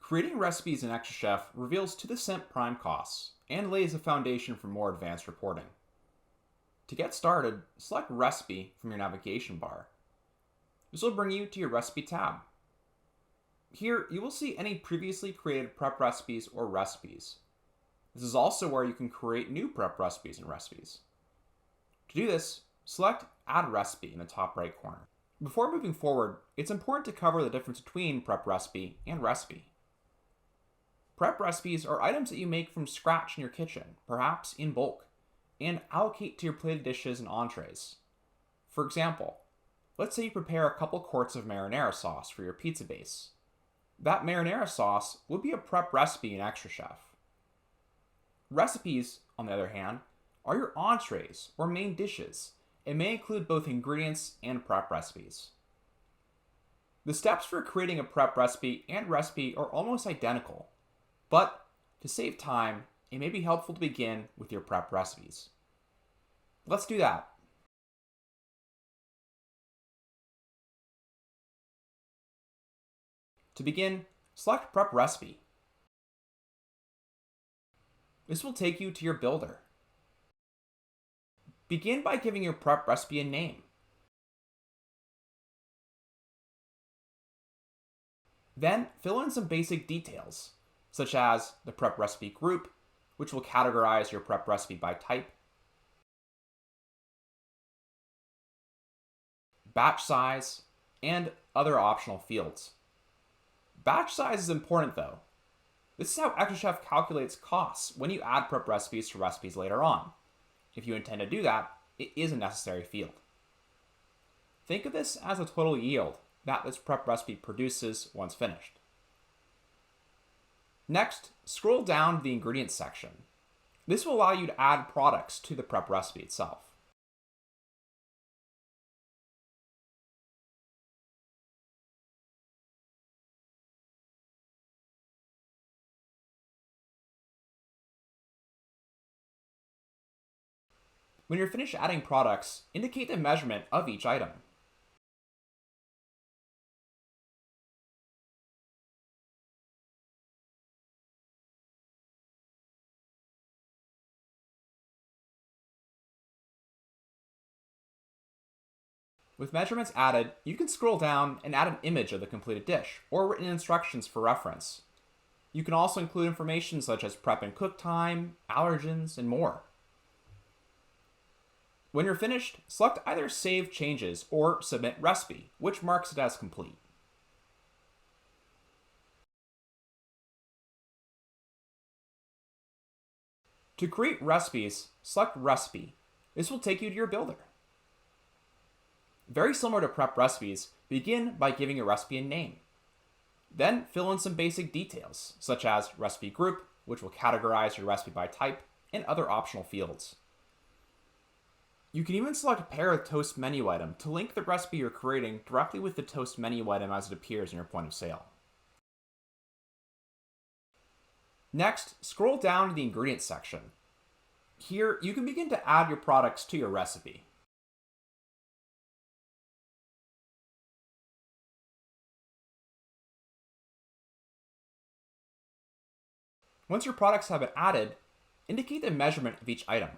Creating recipes in xtraCHEF reveals to the cent prime costs and lays a foundation for more advanced reporting. To get started, select Recipe from your navigation bar. This will bring you to your Recipe tab. Here, you will see any previously created prep recipes or recipes. This is also where you can create new prep recipes and recipes. To do this, select Add Recipe in the top right corner. Before moving forward, it's important to cover the difference between prep recipe and recipe. Prep recipes are items that you make from scratch in your kitchen, perhaps in bulk, and allocate to your plated dishes and entrees. For example, let's say you prepare a couple quarts of marinara sauce for your pizza base. That marinara sauce would be a prep recipe in xtraCHEF. Recipes, on the other hand, are your entrees or main dishes and may include both ingredients and prep recipes. The steps for creating a prep recipe and recipe are almost identical, but to save time, it may be helpful to begin with your prep recipes. Let's do that. To begin, select Prep Recipe. This will take you to your builder. Begin by giving your prep recipe a name. Then fill in some basic details, such as the prep recipe group, which will categorize your prep recipe by type, batch size, and other optional fields. Batch size is important though. This is how xtraCHEF calculates costs when you add prep recipes to recipes later on. If you intend to do that, it is a necessary field. Think of this as the total yield that this prep recipe produces once finished. Next, scroll down to the ingredients section. This will allow you to add products to the prep recipe itself. When you're finished adding products, indicate the measurement of each item. With measurements added, you can scroll down and add an image of the completed dish or written instructions for reference. You can also include information such as prep and cook time, allergens, and more. When you're finished, select either Save Changes or Submit Recipe, which marks it as complete. To create recipes, select Recipe. This will take you to your builder. Very similar to prep recipes, begin by giving your recipe a name. Then fill in some basic details, such as recipe group, which will categorize your recipe by type, and other optional fields. You can even select Pair with Toast menu item to link the recipe you're creating directly with the Toast menu item as it appears in your point of sale. Next, scroll down to the ingredients section. Here, you can begin to add your products to your recipe. Once your products have been added, indicate the measurement of each item.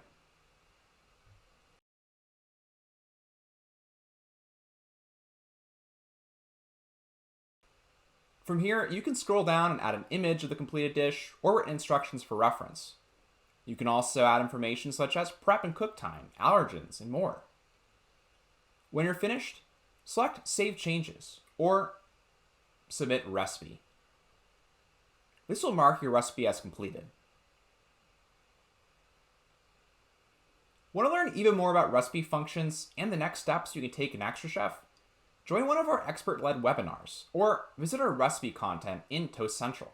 From here, you can scroll down and add an image of the completed dish or written instructions for reference. You can also add information such as prep and cook time, allergens, and more. When you're finished, select Save Changes or Submit Recipe. This will mark your recipe as completed. Want to learn even more about recipe functions and the next steps you can take in xtraCHEF? Join one of our expert-led webinars or visit our recipe content in Toast Central.